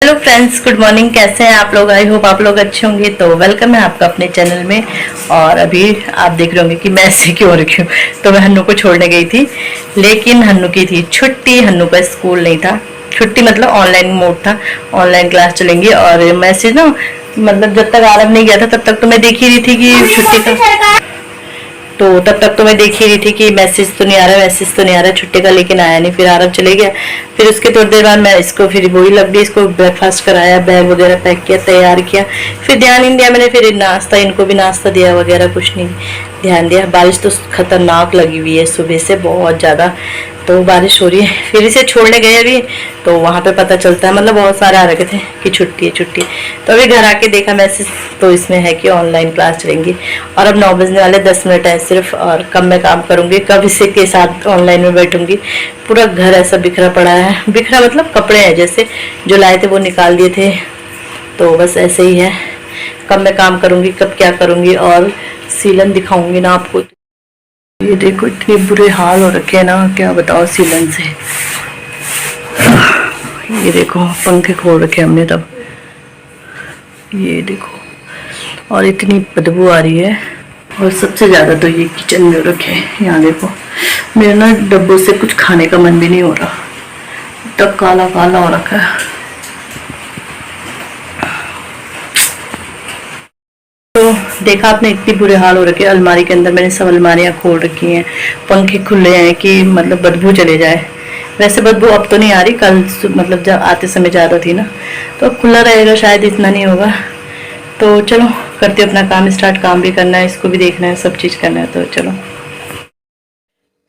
Hello friends, good morning. कैसे हैं आप लोग? आई होप आप लोग अच्छे होंगे। तो वेलकम है आपका अपने चैनल में। और अभी आप देख रहे होंगे कि मैं ऐसे क्यों हो रही हूँ। तो मैं हन्नू को छोड़ने गई थी, लेकिन हन्नू की थी छुट्टी। हन्नू का स्कूल नहीं था, छुट्टी मतलब ऑनलाइन मोड था, ऑनलाइन क्लास चलेंगी। और मैसेज ना, मतलब जब तक आरव नहीं गया था तब तक तो मैं देख ही रही थी कि छुट्टी का। तो तब तक तो मैं देख ही रही थी कि मैसेज तो नहीं आ रहा, मैसेज तो नहीं आ रहा छुट्टी का, लेकिन आया नहीं। फिर आरव चले गया। फिर उसके थोड़ी देर बाद मैं इसको फिर वही लग गई, इसको ब्रेकफास्ट कराया, बैग वगैरह पैक किया, तैयार किया। फिर ध्यान नहीं दिया मैंने, फिर नाश्ता, इनको भी नाश्ता दिया वगैरह, कुछ नहीं ध्यान दिया। बारिश तो खतरनाक लगी हुई है सुबह से, बहुत ज़्यादा तो बारिश हो रही है। फिर इसे छोड़ने गए अभी, तो वहाँ पे पता चलता है, मतलब बहुत सारे आ रखे थे कि छुट्टी है छुट्टी। तो अभी घर आके देखा मैसेज, तो इसमें है कि ऑनलाइन क्लास चलेंगी। और अब 9 बजने वाले 10 मिनट है सिर्फ, और कब मैं काम करूँगी, कब इसी के साथ ऑनलाइन में बैठूंगी। पूरा घर ऐसा बिखरा पड़ा है, बिखरा मतलब कपड़े हैं जैसे जो लाए थे वो निकाल दिए थे। तो बस ऐसे ही है, कब मैं काम करूँगी, कब क्या करूँगी। और सीलन दिखाऊंगी ना आपको। ये देखो इतने बुरे हाल हो रखे हैं ना, क्या बताओ सीलन से। ये देखो पंखे खोल रखे हमने तब, ये देखो, और इतनी बदबू आ रही है। और सबसे ज़्यादा तो ये किचन में रखे हैं, यहाँ देखो। मेरे ना डब्बों से कुछ खाने का मन भी नहीं हो रहा, तब काला काला हो रखा है। तो देखा आपने, इतनी बुरे हाल हो रखे हैं। अलमारी के अंदर मैंने सब अलमारियाँ खोल रखी हैं, पंखे खुले हैं कि मतलब बदबू चले जाए। वैसे बदबू अब तो नहीं आ रही, कल मतलब जब आते समय ज़्यादा थी ना, तो अब खुला रहेगा, शायद इतना नहीं होगा। तो चलो करते अपना काम स्टार्ट, काम भी करना है, इसको भी देखना है, सब चीज़ करना है, तो चलो।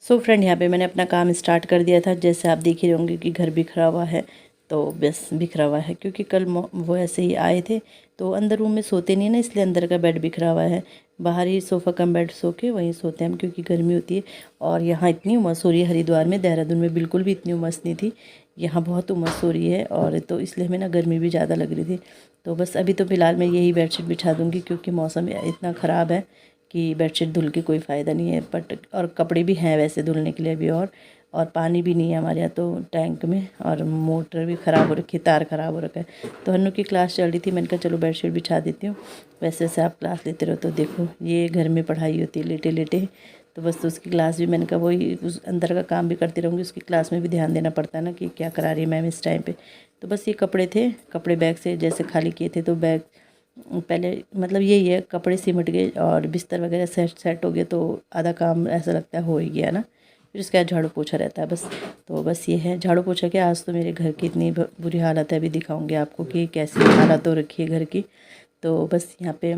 फ्रेंड, यहाँ पे मैंने अपना काम स्टार्ट कर दिया था। जैसे आप देख ही होंगे कि घर बिखरा हुआ है, तो बस बिखरा हुआ है क्योंकि कल वो ऐसे ही आए थे। तो अंदर रूम में सोते नहीं है ना, इसलिए अंदर का बेड बिखरा हुआ है। बाहर ही सोफ़ा कम बेड सो के वहीं सोते हैं हम, क्योंकि गर्मी होती है। और यहाँ इतनी उमस हो रही है हरिद्वार में, देहरादून में बिल्कुल भी इतनी उमस नहीं थी, यहाँ बहुत उमस हो रही है। और तो इसलिए हमें ना गर्मी भी ज़्यादा लग रही थी। तो बस अभी तो फ़िलहाल मैं यही बेडशीट बिछा दूँगी, क्योंकि मौसम इतना ख़राब है कि बेडशीट धुल के कोई फ़ायदा नहीं है। बट और कपड़े भी हैं वैसे धुलने के लिए अभी, और पानी भी नहीं है हमारे यहाँ तो टैंक में, और मोटर भी ख़राब हो रखी है, तार ख़राब हो रखा है। तो हन्नू की क्लास चल रही थी, मैंने कहा चलो बेडशीट बिछा देती हूँ, वैसे वैसे आप क्लास लेते रहो। तो देखो ये घर में पढ़ाई होती है लेटे लेटे। तो बस तो उसकी क्लास भी मैंने कहा वही उस अंदर का काम भी करती रहूँगी, उसकी क्लास में भी ध्यान देना पड़ता है ना कि क्या करा रही है मैम इस टाइम पे। तो बस ये कपड़े थे, कपड़े बैग से जैसे खाली किए थे, तो बैग पहले मतलब यही है, कपड़े सिमट गए और बिस्तर वगैरह सेट हो गए, तो आधा काम ऐसा लगता है हो ही गया ना। फिर उसके बाद झाड़ू पोछा रहता है बस। तो बस ये है झाड़ू पोछा के। आज तो मेरे घर की इतनी बुरी हालत है, अभी दिखाऊंगी आपको कि कैसी हालत हो रखी है घर की। तो बस यहाँ पे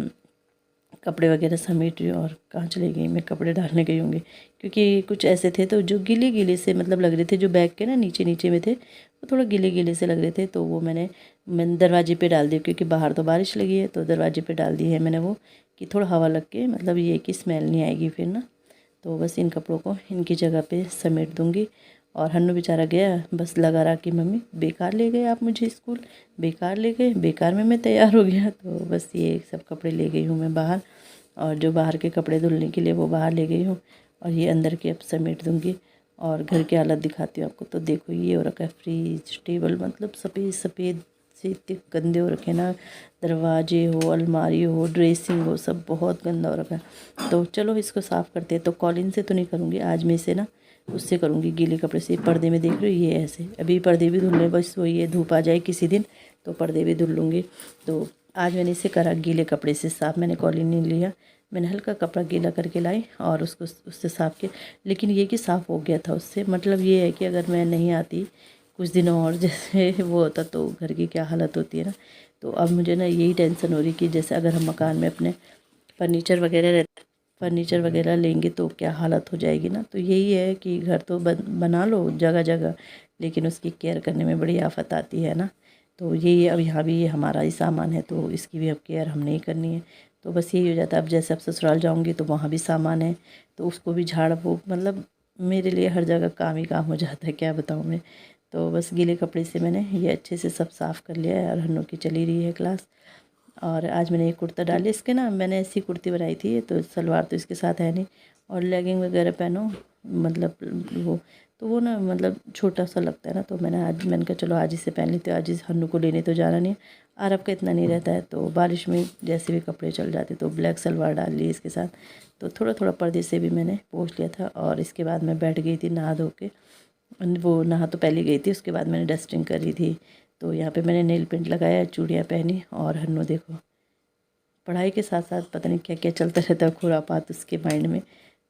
कपड़े वगैरह समेट रही हूँ। और कहाँ चली गई मैं, कपड़े डालने गई होंगी, क्योंकि कुछ ऐसे थे तो जो गीले गीले से मतलब लग रहे थे, जो बैग के ना नीचे नीचे में थे वो थोड़ा गीले गीले से लग रहे थे। तो वो मैंने दरवाजे पे डाल दिया, क्योंकि बाहर तो बारिश लगी है, तो दरवाजे पे डाल दी है मैंने वो, कि थोड़ा हवा लग के मतलब ये कि स्मेल नहीं आएगी फिर ना। तो बस इन कपड़ों को इनकी जगह पे समेट दूँगी। और हन्नू बेचारा गया, बस लगा रहा कि मम्मी बेकार ले गए आप मुझे स्कूल, बेकार ले गए, बेकार में मैं तैयार हो गया। तो बस ये सब कपड़े ले गई हूँ मैं बाहर, और जो बाहर के कपड़े धुलने के लिए वो बाहर ले गई हूँ। और ये अंदर के अब समेट दूँगी। और घर की हालत दिखाती हूँ आपको। तो देखो ये हो रखा है फ्रिज, टेबल, मतलब सफ़ेद सफ़ेद से इतने गंदे हो रखे ना, दरवाजे हो, अलमारी हो, ड्रेसिंग हो, सब बहुत गंदा हो रखा है। तो चलो इसको साफ़ करते हैं। तो कॉलिन से तो नहीं करूँगी आज, मैं से ना उससे करूँगी, गीले कपड़े से। पर्दे में देख रहे हो ये ऐसे, अभी पर्दे भी धुलने, बस वही ये धूप आ जाए किसी दिन तो पर्दे भी धुल लूँगी। तो आज मैंने इसे करा गीले कपड़े से साफ़, मैंने कॉलिन नहीं लिया, मैंने हल्का कपड़ा गीला करके लाई और उसको उससे साफ़ किया। लेकिन ये कि साफ़ हो गया था उससे, मतलब ये है कि अगर मैं नहीं आती कुछ दिन और जैसे वो होता तो घर की क्या हालत होती है ना। तो अब मुझे ना यही टेंशन हो रही कि जैसे अगर हम मकान में अपने फर्नीचर वगैरह लेंगे तो क्या हालत हो जाएगी ना। तो यही है कि घर तो बना लो जगह जगह, लेकिन उसकी केयर करने में बड़ी आफत आती है ना। तो यही अब यहाँ भी ये हमारा ही सामान है, तो इसकी भी अब केयर हमने ही करनी है। तो बस यही हो जाता है। अब जैसे अब ससुराल जाऊँगी तो वहाँ भी सामान है, तो उसको भी झाड़ फूँक, मतलब मेरे लिए हर जगह काम ही काम हो जाता है, क्या बताऊँ मैं। तो बस गीले कपड़े से मैंने ये अच्छे से सब साफ़ कर लिया है। और हन्नू की चली रही है क्लास। और आज मैंने एक कुर्ता डाली, इसके ना मैंने ऐसी कुर्ती बनाई थी, तो सलवार तो इसके साथ है नहीं, और लेगिंग वगैरह पहनो, मतलब वो तो वो ना मतलब छोटा सा लगता है ना, तो मैंने कहा चलो आज इसे पहन लेते, आज इस हन्नू को लेने तो जाना नहीं है। अरब का इतना नहीं रहता है, तो बारिश में जैसे भी कपड़े चल जाते तो ब्लैक सलवार डाल ली इसके साथ। तो थोड़ा थोड़ा पर्दे से भी मैंने पोंछ लिया था। और इसके बाद मैं बैठ गई थी नहा धो के। वो नहा तो पहले गई थी, उसके बाद मैंने डस्टिंग करी थी। तो यहाँ पे मैंने नेल पेंट लगाया, चूड़ियाँ पहनी। और हन्नू देखो पढ़ाई के साथ साथ पता नहीं क्या क्या चलता रहता है खुरापात उसके माइंड में।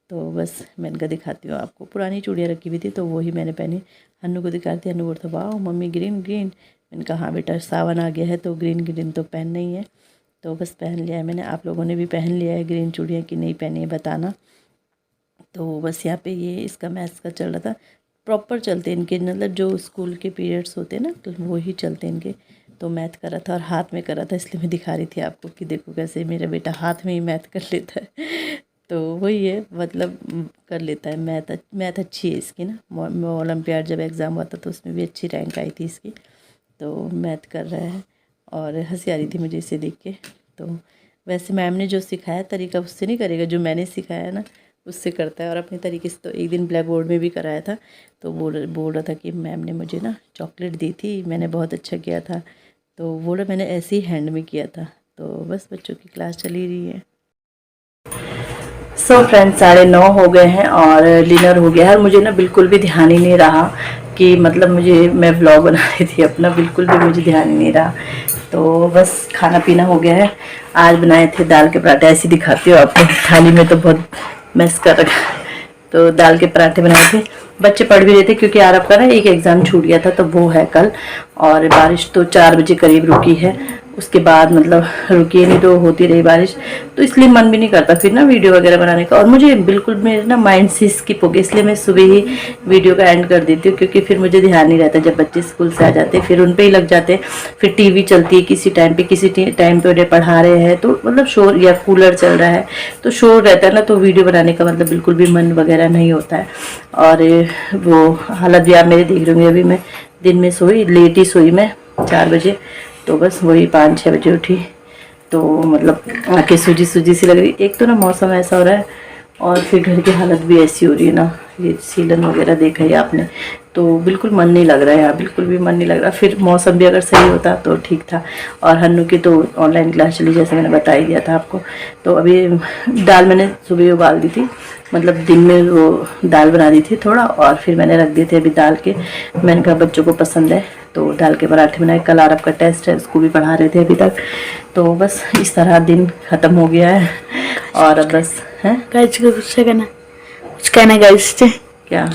तो बस मैंने कहा दिखाती हूँ आपको। पुरानी चूड़ियाँ रखी हुई थी तो वही मैंने पहनी, हन्नू को दिखाती। हन्नू बोलता वाह मम्मी ग्रीन ग्रीन। मैंने कहा हाँ बेटा सावन आ गया है तो ग्रीन ग्रीन तो पहनना ही है। तो बस पहन लिया है मैंने। आप लोगों ने भी पहन लिया है ग्रीन चूड़ियाँ कि नहीं पहनी है बताना। तो बस यहाँ पे ये इसका मैथ्स का चल रहा था। प्रॉपर चलते इनके, मतलब जो स्कूल के पीरियड्स होते हैं ना तो वही चलते इनके। तो मैथ कर रहा था और हाथ में कर रहा था, इसलिए मैं दिखा रही थी आपको कि देखो कैसे मेरा बेटा हाथ में ही मैथ कर लेता है। तो वही है, मतलब कर लेता है मैथ। मैथ अच्छी है इसकी ना। ओलंपियाड जब एग्ज़ाम हुआ था तो उसमें भी अच्छी रैंक आई थी इसकी। तो मैथ कर रहा है और हंसी आ रही थी मुझे इसे देख के। तो वैसे मैम ने जो सिखाया तरीका उससे नहीं करेगा, जो मैंने सिखाया ना उससे करता है और अपने तरीके से। तो एक दिन ब्लैक बोर्ड में भी कराया था तो बोल रहा था कि मैम ने मुझे ना चॉकलेट दी थी, मैंने बहुत अच्छा किया था। तो बोला मैंने ऐसे ही हैंड में किया था। तो बस बच्चों की क्लास चली रही है। सो फ्रेंड्स 9:30 हो गए हैं और डिनर हो गया है। मुझे ना बिल्कुल भी ध्यान ही नहीं रहा कि मतलब मैं व्लॉग बना रही थी अपना, बिल्कुल भी मुझे ध्यान ही नहीं रहा। तो बस खाना पीना हो गया है। आज बनाए थे दाल के पराठे, ऐसे दिखाती हूँ आपको। थाली में तो बहुत मैस कर रखा है। तो दाल के पराठे बनाए थे। बच्चे पढ़ भी रहे थे क्योंकि आरब का ना एक एग्ज़ाम छूट गया था तो वो है कल। और बारिश तो 4 बजे करीब रुकी है, उसके बाद मतलब रुकी नहीं तो होती रही बारिश। तो इसलिए मन भी नहीं करता फिर ना वीडियो वगैरह बनाने का। और मुझे बिल्कुल मेरे ना माइंड से स्किप हो गया, इसलिए मैं सुबह ही वीडियो का एंड कर देती हूँ क्योंकि फिर मुझे ध्यान नहीं रहता। जब बच्चे स्कूल से आ जाते हैं फिर उन पे ही लग जाते हैं। फिर टीवी चलती है किसी टाइम पे, किसी टाइम पे उन्हें पढ़ा रहे हैं तो मतलब शोर, या कूलर चल रहा है तो शोर रहता है ना, तो वीडियो बनाने का मतलब बिल्कुल भी मन वगैरह नहीं होता है। और वो हालत भी आप मेरे देख रहे होंगे। अभी मैं दिन में सोई, लेट ही सोई मैं 4 बजे। तो बस वही 5-6 बजे उठी तो मतलब आंखें सूजी सूजी सी लग रही। एक तो ना मौसम ऐसा हो रहा है और फिर घर की हालत भी ऐसी हो रही है ना। ये सीलन वगैरह देखा ही आपने, तो बिल्कुल मन नहीं लग रहा है यहाँ, बिल्कुल भी मन नहीं लग रहा। फिर मौसम भी अगर सही होता तो ठीक था। और हन्नू की तो ऑनलाइन क्लास चली जैसे मैंने बता ही दिया था आपको। तो अभी दाल मैंने सुबह उबाल दी थी, मतलब दिन में वो दाल बना दी थी थोड़ा और फिर मैंने रख दिए थे अभी दाल के। मैंने कहा बच्चों को पसंद है तो दाल के पराठे बनाए। कल आरब का टेस्ट है, उसको भी पढ़ा रहे थे अभी तक। तो बस इस तरह दिन ख़त्म हो गया है। और अब बस है कुछ कहना गाइस से क्या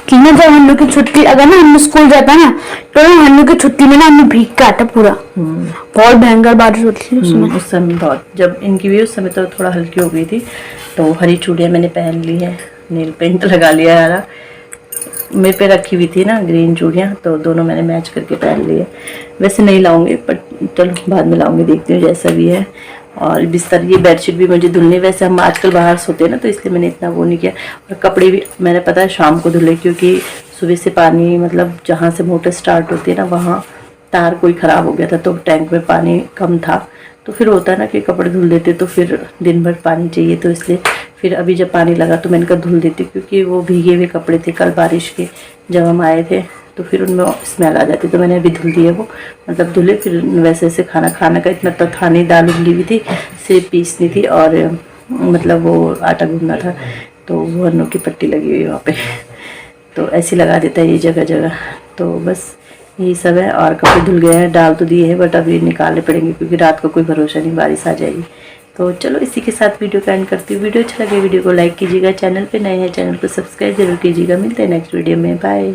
कि ना जब हम लोग की छुट्टी, अगर ना हम स्कूल जाता ना तो हम लोग की छुट्टी में ना हमें भीग के आता पूरा। बहुत भयंकर बारिश होती थी उस समय बहुत। जब इनकी भी उस समय तो थोड़ा हल्की हो गई थी। तो हरी चूड़ियाँ मैंने पहन ली है, नील पेंट लगा लिया है। मेरे पे रखी हुई थी ना ग्रीन चूड़ियाँ, तो दोनों मैंने मैच करके पहन लिए। वैसे नहीं लाऊंगी पर चलो बाद में लाऊंगी, देखती हूँ जैसा भी है। और बिस्तर, ये बेडशीट भी मुझे धुलनी। वैसे हम आजकल बाहर सोते हैं ना तो इसलिए मैंने इतना वो नहीं किया। और कपड़े भी मैंने पता है शाम को धुले क्योंकि सुबह से पानी, मतलब जहाँ से मोटर स्टार्ट होती है ना वहाँ तार कोई ख़राब हो गया था तो टैंक में पानी कम था। तो फिर होता है ना कि कपड़े धुल देते तो फिर दिन भर पानी चाहिए, तो इसलिए फिर अभी जब पानी लगा तो मैंने कहा धुल देती क्योंकि वो भीगे हुए कपड़े थे कल बारिश के जब हम आए थे तो फिर उनमें स्मेल आ जाती। तो मैंने अभी धुल दिए वो, मतलब धुले। फिर वैसे ऐसे खाना का इतना तो था नहीं, दाल उबली हुई थी, सिर्फ पीसनी थी और मतलब वो आटा गूंदना था। तो वो अन्नों की पट्टी लगी हुई वहाँ पे, तो ऐसे लगा देता है ये जगह जगह। तो बस यही सब है। और कपड़े धुल गए हैं, डाल तो दिए हैं बट अभी निकालने पड़ेंगे क्योंकि रात को कोई भरोसा नहीं, बारिश आ जाएगी। तो चलो इसी के साथ वीडियो का एंड करती हूँ। वीडियो अच्छा लगे वीडियो को लाइक कीजिएगा, चैनल पे नए हैं चैनल को सब्सक्राइब जरूर कीजिएगा। मिलते हैं नेक्स्ट वीडियो में, बाय।